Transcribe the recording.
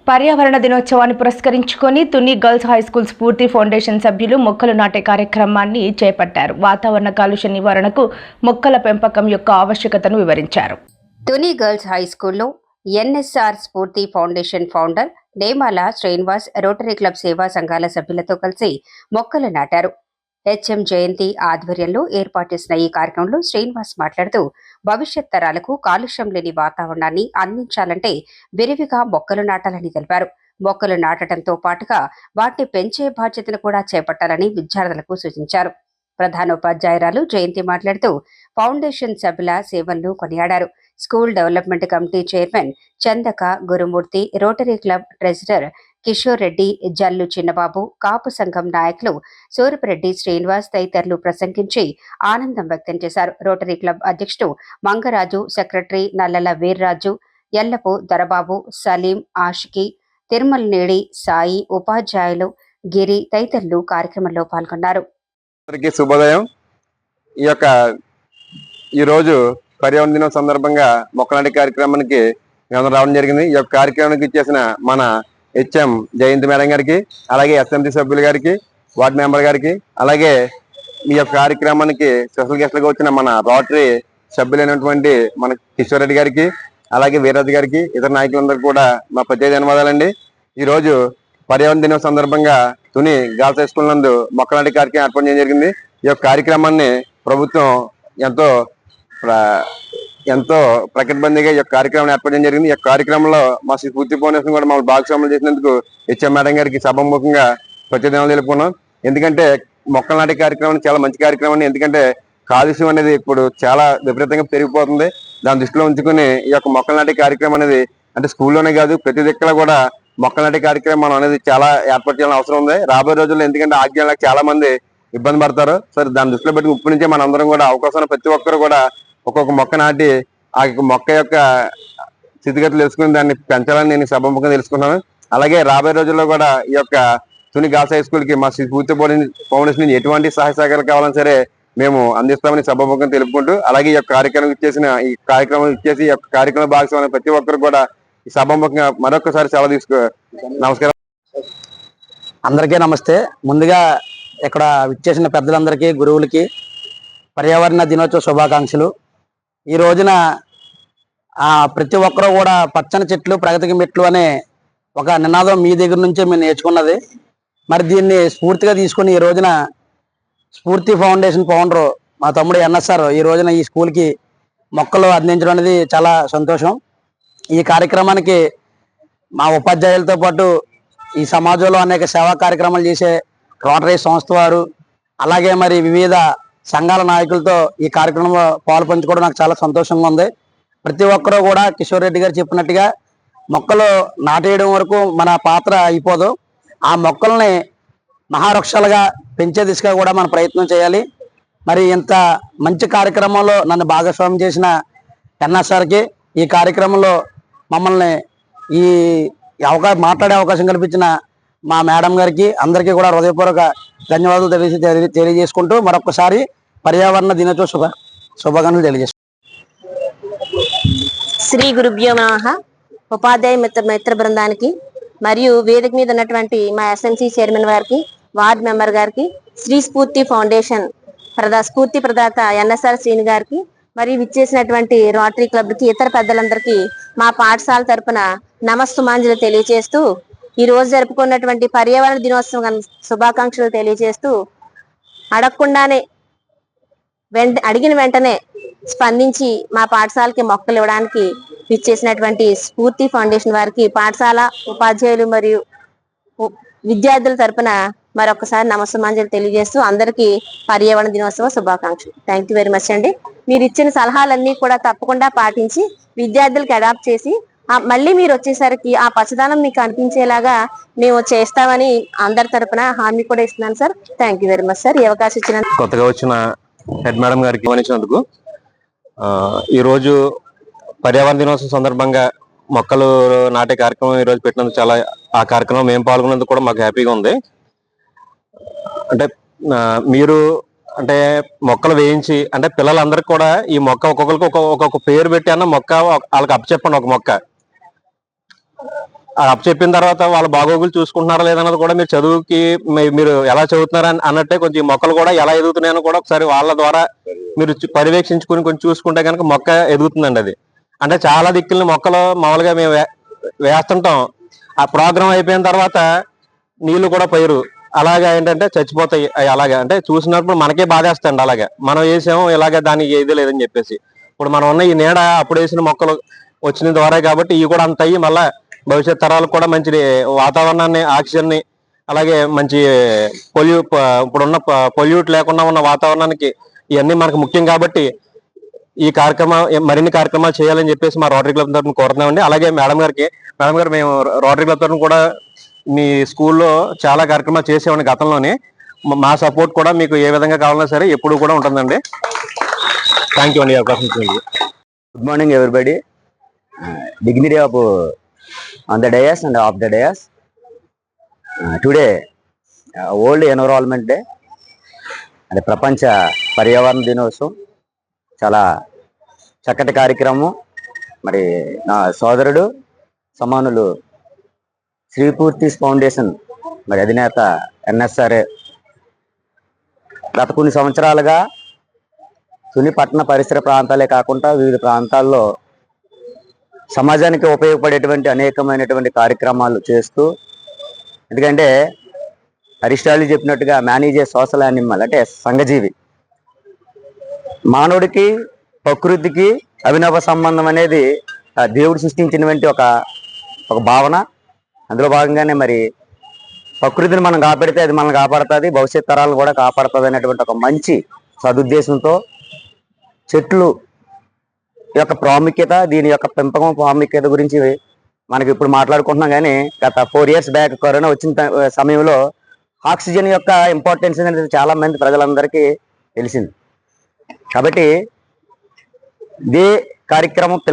పర్యావరణ దినోత్సవాన్ని పురస్కరించుకొని తుని గర్ల్స్ హై స్కూల్ స్ఫూర్తి ఫౌండేషన్ సభ్యులు మొక్కలు నాటే కార్యక్రమాన్ని చేపట్టారు. వాతావరణ కాలుష్య నివారణకు మొక్కల పెంపకం యొక్క ఆవశ్యకతను వివరించారు. తుని గర్ల్స్ హై స్కూల్లో ఎన్ఎస్ఆర్ స్ఫూర్తి foundation founder Nemala Srinivas rotary club సేవా సంఘాల సభ్యులతో కలిసి మొక్కలు నాటారు. హెచ్ఎం జయంతి ఆధ్వర్యంలో ఏర్పాటు చేసిన ఈ కార్యక్రమంలో శ్రీనివాస్ మాట్లాడుతూ భవిష్యత్ తరాలకు కాలుష్యం లేని వాతావరణాన్ని అందించాలంటే విరివిగా మొక్కలు నాటాలని తెలిపారు. మొక్కలు నాటడంతో పాటుగా వాటిని పెంచే బాధ్యతను కూడా చేపట్టాలని విద్యార్థులకు సూచించారు. ప్రధానోపాధ్యాయురాలు జయంతి మాట్లాడుతూ ఫౌండేషన్ సభ్యుల సేవలను కొనియాడారు. School development committee chairman Chandaka Gurumurthy, rotary club treasurer Kishore Reddy, Jallu Chinnababu, కాపు సంఘం నాయకులు సూరపురెడ్డి శ్రీనివాస్ తదితరులు ప్రసంగించి ఆనందం వ్యక్తం చేశారు. రోటరీ క్లబ్ అధ్యక్షుడు మంగరాజు, సెక్రటరీ నల్లల వీర్రాజు, ఎల్లపు దొరబాబు, సలీం, ఆషికి, తిరుమలనేడి సాయి, ఉపాధ్యాయులు గిరి తదితరులు కార్యక్రమంలో పాల్గొన్నారు. శుభోదయం. ఈరోజు పర్యావరణ దినం సందర్భంగా మొక్కనాటి కార్యక్రమానికి రావడం జరిగింది. ఈ యొక్క కార్యక్రమానికి ఇచ్చేసిన మన హెచ్ఎం జయంతి మేడం గారికి, అలాగే ఎస్ఎంసీ సభ్యులు గారికి, వార్డు మెంబర్ గారికి, అలాగే ఈ యొక్క కార్యక్రమానికి స్పెషల్ గెస్ట్లుగా వచ్చిన మన రోటరీ సభ్యులైనటువంటి మన కిషోర్ రెడ్డి గారికి, అలాగే వీర్రాజు గారికి, ఇతర నాయకులందరికీ కూడా మా ప్రత్యేక ధన్యవాదాలండి. ఈరోజు పర్యావరణ దినం సందర్భంగా తుని గర్ల్స్ హై స్కూల్ నందు మొక్కనాటి కార్యక్రమం ఏర్పాటు చేయడం జరిగింది. ఈ యొక్క కార్యక్రమాన్ని ప్రభుత్వం ఎంతో ప్రకటబందీగా ఈ యొక్క కార్యక్రమం ఏర్పాటు చేయడం జరిగింది. ఈ యొక్క కార్యక్రమంలో మా స్ఫూర్తి ఫౌండేషన్ కూడా మమ్మల్ని భాగస్వాములు చేసినందుకు హెచ్ఎం మేడం గారికి సభాముఖంగా ప్రత్యేక ధన్యవాదాలు తెలుపుకున్నాం. ఎందుకంటే మొక్కలు నాటే కార్యక్రమం చాలా మంచి కార్యక్రమం. ఎందుకంటే కాలుష్యం అనేది ఇప్పుడు చాలా విపరీతంగా పెరిగిపోతుంది. దాన్ని దృష్టిలో ఉంచుకుని ఈ యొక్క మొక్కలు నాటే కార్యక్రమం అనేది అంటే స్కూల్లోనే కాదు ప్రతి దిక్కులో కూడా మొక్కలు నాటే కార్యక్రమం అనేది చాలా ఏర్పాటు చేయాలని అవసరం ఉంది రాబోయే రోజుల్లో. ఎందుకంటే ఆగ్యాలకు చాలా మంది ఇబ్బంది పడతారు. సరే, దాన్ని దృష్టిలో పెట్టి ఇప్పటి నుంచే మన అందరం కూడా అవకాశం ప్రతి ఒక్కరు కూడా ఒక్కొక్క మొక్క నాటి ఆ మొక్క యొక్క స్థితిగతులు తెలుసుకుని దాన్ని పెంచాలని నేను సభాముఖంగా తెలుసుకున్నాను. అలాగే రాబోయే రోజుల్లో కూడా ఈ యొక్క తుని గర్ల్స్ హై స్కూల్ కి మా స్ఫూర్తి ఫౌండేషన్ నుంచి ఎటువంటి సహాయ సహకారాలు కావాలని సరే మేము అందిస్తామని సభాముఖంగా తెలుపుకుంటూ, అలాగే ఈ యొక్క కార్యక్రమం ఇచ్చేసి ఈ యొక్క కార్యక్రమం భాగస్వామి ప్రతి ఒక్కరు కూడా ఈ సభాముఖంగా మరొకసారి సెలవు తీసుకో. నమస్కారం. అందరికీ నమస్తే. ముందుగా ఇక్కడ విచ్చేసిన పెద్దలందరికీ, గురువులకి పర్యావరణ దినోత్సవ శుభాకాంక్షలు. ఈ రోజున ప్రతి ఒక్కరూ కూడా పచ్చని చెట్లు ప్రగతికి మెట్లు అనే ఒక నినాదం మీ దగ్గర నుంచే మేము నేర్చుకున్నది. మరి దీన్ని స్ఫూర్తిగా తీసుకుని ఈ రోజున స్ఫూర్తి ఫౌండేషన్ ఫౌండర్ మా తమ్ముడు ఎన్ఎస్ఆర్ ఈ రోజున ఈ స్కూల్కి మొక్కలు అందించడం అనేది చాలా సంతోషం. ఈ కార్యక్రమానికి మా ఉపాధ్యాయులతో పాటు ఈ సమాజంలో అనేక సేవా కార్యక్రమాలు చేసే రోటరీ సంస్థ వారు, అలాగే మరి వివిధ సంఘాల నాయకులతో ఈ కార్యక్రమంలో పాలు పంచుకోవడం నాకు చాలా సంతోషంగా ఉంది. ప్రతి ఒక్కరూ కూడా కిషోర్ రెడ్డి గారు చెప్పినట్టుగా మొక్కలు నాటేయడం వరకు మన పాత్ర అయిపోదు. ఆ మొక్కల్ని మహావృక్షాలుగా పెంచే దిశగా కూడా మనం ప్రయత్నం చేయాలి. మరి ఇంత మంచి కార్యక్రమంలో నన్ను భాగస్వామ్యం చేసిన ఎన్ఎస్ఆర్కి, ఈ కార్యక్రమంలో మమ్మల్ని ఈ మాట్లాడే అవకాశం కల్పించిన మా మేడం గారికి అందరికీ కూడా హృదయపూర్వక ధన్యవాదాలు తెలియజేసుకుంటూ మరొకసారి పర్యావరణ దినోత్సవ శుభాకాంక్షలు తెలియజేసుకుంటాం. శ్రీ గురుభ్యో నమః. ఉపాధ్యాయ మిత్ర బృందానికి మరియు వేదిక మీద ఉన్నటువంటి మా ఎస్ఎంసీ చైర్మన్ గారికి, వార్డ్ మెంబర్ గారికి, శ్రీ స్ఫూర్తి ఫౌండేషన్ స్ఫూర్తి ప్రదాత ఎన్ఎస్ఆర్ శ్రీని గారికి, మరియు విచ్చేసినటువంటి రోటరీ క్లబ్ కి, ఇతర పెద్దలందరికీ మా పాఠశాల తరపున నమస్సుమాంజలు తెలియజేస్తూ ఈ రోజు జరుపుకున్నటువంటి పర్యావరణ దినోత్సవం శుభాకాంక్షలు తెలియజేస్తూ, అడగకుండానే అడిగిన వెంటనే స్పందించి మా పాఠశాలకి మొక్కలు ఇవ్వడానికి విచ్చేసినటువంటి స్ఫూర్తి ఫౌండేషన్ వారికి పాఠశాల ఉపాధ్యాయులు మరియు విద్యార్థుల తరపున మరొకసారి నమస్సుమాంజలు తెలియజేస్తూ అందరికీ పర్యావరణ దినోత్సవ శుభాకాంక్షలు. థ్యాంక్ యూ వెరీ మచ్ అండి. మీరు ఇచ్చిన సలహాలన్నీ కూడా తప్పకుండా పాటించి విద్యార్థులకు అడాప్ట్ చేసి మళ్ళీ మీరు వచ్చేసరికి ఆ పచ్చదనం మీకు అనిపించేలాగా మేము చేస్తామని అందరి తరపున హామీ కూడా ఇస్తున్నాను sir. Thank you very much sir. ఈ అవకాశం ఇచ్చిన కొత్తగా వచ్చిన హెడ్ మేడం గారికి ఇవ్వనిచ్చినందుకు. ఈ రోజు పర్యావరణ దినోత్సవం సందర్భంగా మొక్కలు నాటే కార్యక్రమం ఈ రోజు పెట్టినందుకు ఆ కార్యక్రమం మేము పాల్గొన్నందుకు కూడా మాకు హ్యాపీగా ఉంది. అంటే మీరు అంటే మొక్కలు వేయించి అంటే పిల్లలందరికీ కూడా ఈ మొక్క ఒక్కొక్కరికి ఒక్కొక్క పేరు పెట్టి అన్న మొక్క వాళ్ళకి అప్పచెప్పండి. ఒక మొక్క చెప్పిన తర్వాత వాళ్ళ బాగోగులు చూసుకుంటున్నారా లేదన్నది కూడా మీరు చదువుకి మీరు ఎలా చదువుతున్నారా అన్నట్టే కొంచెం ఈ మొక్కలు కూడా ఎలా ఎదుగుతున్నాయని కూడా ఒకసారి వాళ్ళ ద్వారా మీరు పర్యవేక్షించుకుని కొంచెం చూసుకుంటే కనుక మొక్క ఎదుగుతుందండి. అది అంటే చాలా దిక్కుల్ని మొక్కలు మామూలుగా మేము వేస్తుంటాం, ఆ ప్రోగ్రామ్ అయిపోయిన తర్వాత నీళ్లు కూడా పైరు అలాగే ఏంటంటే చచ్చిపోతాయి. అలాగే అంటే చూసినప్పుడు మనకే బాధేస్తాయండి. అలాగే మనం వేసాము ఇలాగే దానికి ఏది లేదని చెప్పేసి ఇప్పుడు మనం ఉన్న ఈ నీడ అప్పుడు వేసిన మొక్కలు వచ్చిన ద్వారా కాబట్టి ఇవి కూడా అంత అయ్యి మళ్ళీ భవిష్యత్ తరాలకు కూడా మంచి వాతావరణాన్ని, ఆక్సిజన్ని, అలాగే మంచి ఇప్పుడున్న పొల్యూట్ లేకుండా ఉన్న వాతావరణానికి ఇవన్నీ మనకు ముఖ్యం కాబట్టి ఈ మరిన్ని కార్యక్రమాలు చేయాలని చెప్పేసి మా రోటరీ క్లబ్ తరఫున కోరుతున్నామండి. అలాగే మేడం గారు మేము రోటరీ క్లబ్ తరఫున కూడా మీ స్కూల్లో చాలా కార్యక్రమాలు చేసేవాడిని గతంలోనే. మా సపోర్ట్ కూడా మీకు ఏ విధంగా కావాలన్నా సరే ఎప్పుడు కూడా ఉంటుందండి. థ్యాంక్ యూ అండి అవకాశం ఇచ్చినందుకు. Good morning, everybody. Dignity of on the dais and off the dais. Today, World Environment Day and ప్రపంచ పర్యావరణ దినోత్సవం చాలా చక్కటి కార్యక్రమం. మరి నా సోదరుడు సమానులు శ్రీపూర్తి ఫౌండేషన్ మరి అధినేత ఎన్ఎస్ఆర్ గత కొన్ని సంవత్సరాలుగా తుని పట్టణ పరిసర ప్రాంతాలే కాకుండా వివిధ ప్రాంతాల్లో సమాజానికి ఉపయోగపడేటువంటి అనేకమైనటువంటి కార్యక్రమాలు చేస్తూ, ఎందుకంటే అరిస్టాటిల్ చెప్పినట్టుగా man is a social animal, అంటే సంఘజీవి. మానవుడికి ప్రకృతికి అవినవ సంబంధం అనేది దేవుడు సృష్టించినటువంటి ఒక భావన. అందులో భాగంగానే మరి ప్రకృతిని మనం కాపాడితే అది మనల్ని కాపాడుతుంది, భవిష్యత్ తరాలను కూడా కాపాడుతుంది అనేటువంటి ఒక మంచి సదుద్దేశంతో చెట్లు యొక్క ప్రాముఖ్యత, దీని యొక్క పెంపకం ప్రాముఖ్యత గురించి మనకి ఇప్పుడు మాట్లాడుకుంటున్నాం. కానీ గత 4 years బ్యాక్ కరోనా వచ్చిన సమయంలో ఆక్సిజన్ యొక్క ఇంపార్టెన్స్ అనేది చాలా మంది ప్రజలందరికీ తెలిసింది. కాబట్టి ఇదే కార్యక్రమం